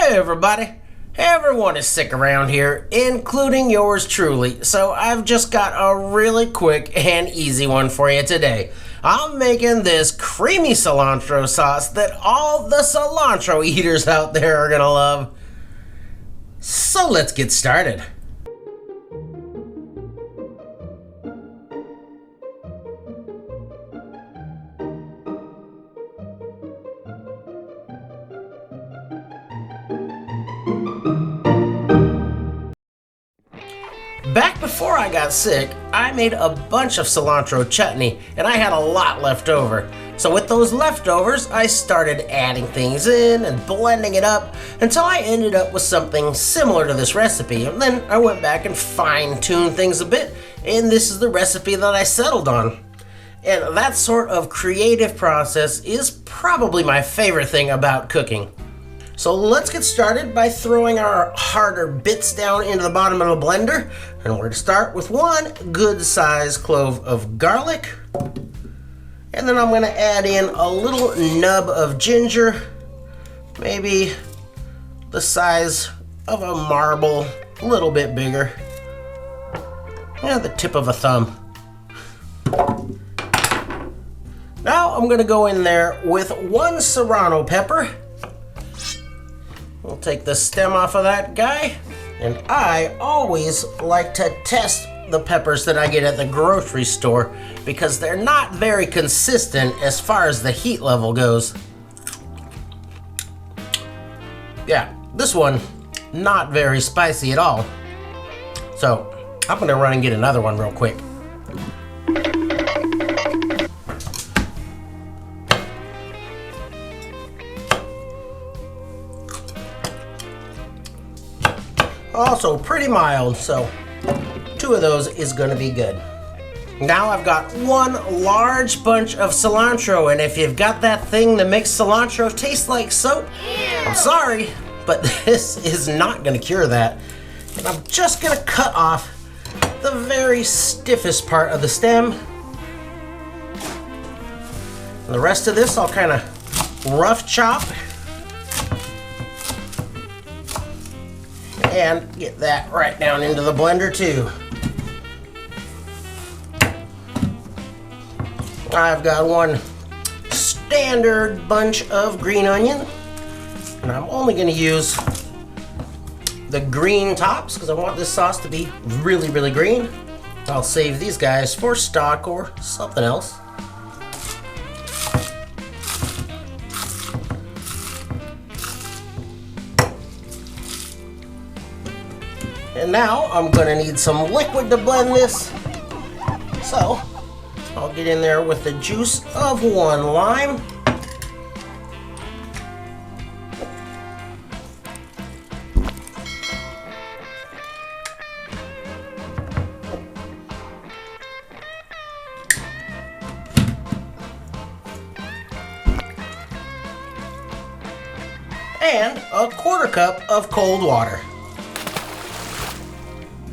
Hey everybody! Everyone is sick around here, including yours truly, so I've just got a really quick and easy one for you today. I'm making this creamy cilantro sauce that all the cilantro eaters out there are gonna love. So let's get started. Back before I got sick, I made a bunch of cilantro chutney, and I had a lot left over. So with those leftovers, I started adding things in and blending it up until I ended up with something similar to this recipe. And then I went back and fine-tuned things a bit, and this is the recipe that I settled on. And that sort of creative process is probably my favorite thing about cooking. So let's get started by throwing our harder bits down into the bottom of the blender. And we're going to start with one good sized clove of garlic. And then I'm going to add in a little nub of ginger, maybe the size of a marble, a little bit bigger. Yeah, the tip of a thumb. Now I'm going to go in there with one serrano pepper. We'll take the stem off of that guy. And I always like to test the peppers that I get at the grocery store because they're not very consistent as far as the heat level goes. Yeah, this one, not very spicy at all. So I'm gonna run and get another one real quick. Also pretty mild, so 2 of those is gonna be good. Now I've got one large bunch of cilantro, and if you've got that thing that makes cilantro taste like soap, I'm sorry, but this is not gonna cure that. And I'm just gonna cut off the very stiffest part of the stem. And the rest of this I'll kind of rough chop. And get that right down into the blender too. I've got one standard bunch of green onion, and I'm only going to use the green tops because I want this sauce to be really, really green. I'll save these guys for stock or something else. And now I'm gonna need some liquid to blend this. So I'll get in there with the juice of one lime. And a 1/4 cup of cold water.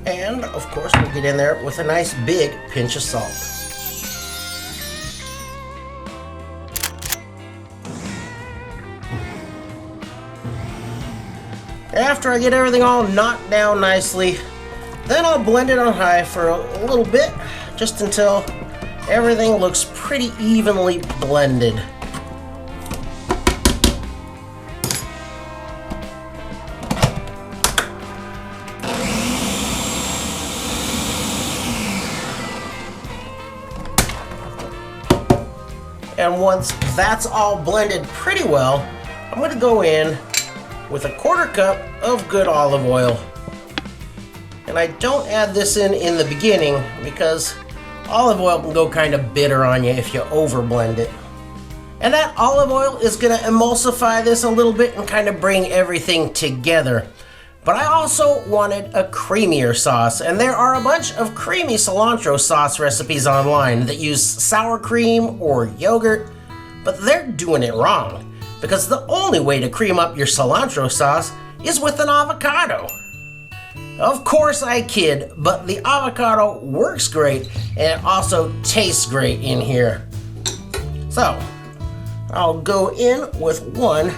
And of course we'll get in there with a nice big pinch of salt. After I get everything all knocked down nicely, then I'll blend it on high for a little bit, just until everything looks pretty evenly blended. And once that's all blended pretty well, I'm going to go in with a 1/4 cup of good olive oil. And I don't add this in the beginning because olive oil can go kind of bitter on you if you over blend it. And that olive oil is going to emulsify this a little bit and kind of bring everything together. But I also wanted a creamier sauce, and there are a bunch of creamy cilantro sauce recipes online that use sour cream or yogurt, but they're doing it wrong, because the only way to cream up your cilantro sauce is with an avocado. Of course I kid, but the avocado works great, and it also tastes great in here. So, I'll go in with one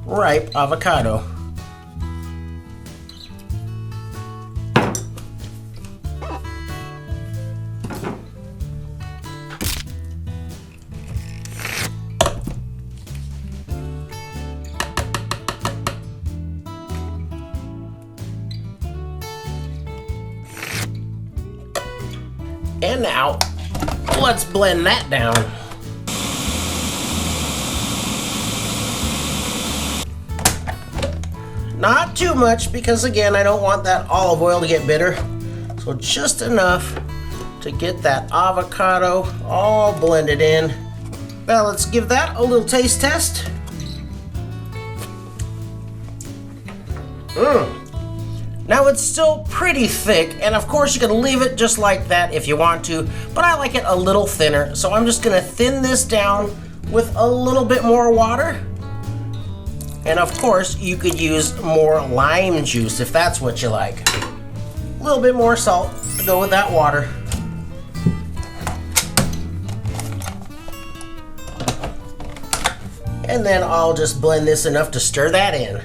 ripe avocado. And now, let's blend that down. Not too much, because again, I don't want that olive oil to get bitter. So just enough to get that avocado all blended in. Now let's give that a little taste test. Now it's still pretty thick, and of course you can leave it just like that if you want to, but I like it a little thinner, so I'm just gonna thin this down with a little bit more water. And of course you could use more lime juice if that's what you like. A little bit more salt to go with that water. And then I'll just blend this enough to stir that in.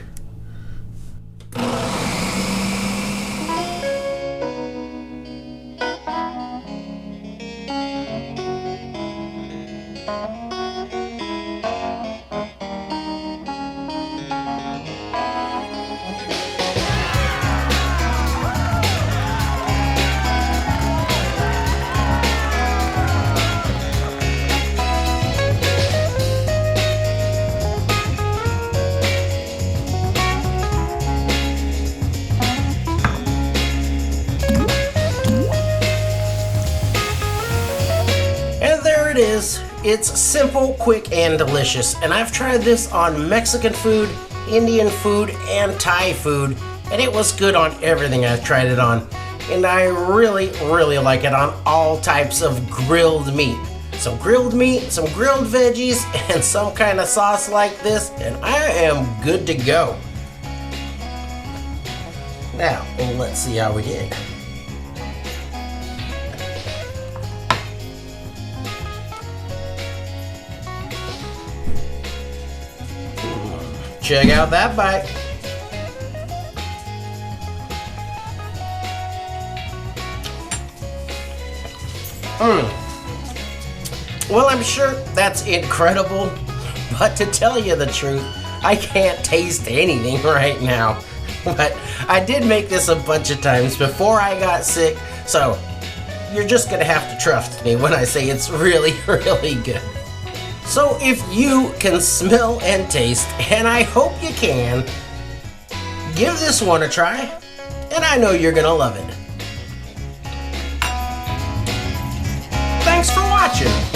It is. It's simple, quick, and delicious. And I've tried this on Mexican food, Indian food, and Thai food, and it was good on everything I've tried it on. And I really, really like it on all types of grilled meat. Some grilled meat, some grilled veggies, and some kind of sauce like this, and I am good to go. Now, let's see how we did. Check out that bite. Well, I'm sure that's incredible, but to tell you the truth, I can't taste anything right now. But I did make this a bunch of times before I got sick, so you're just gonna have to trust me when I say it's really, really good. So if you can smell and taste, and I hope you can, give this one a try, and I know you're gonna love it. Thanks for watching.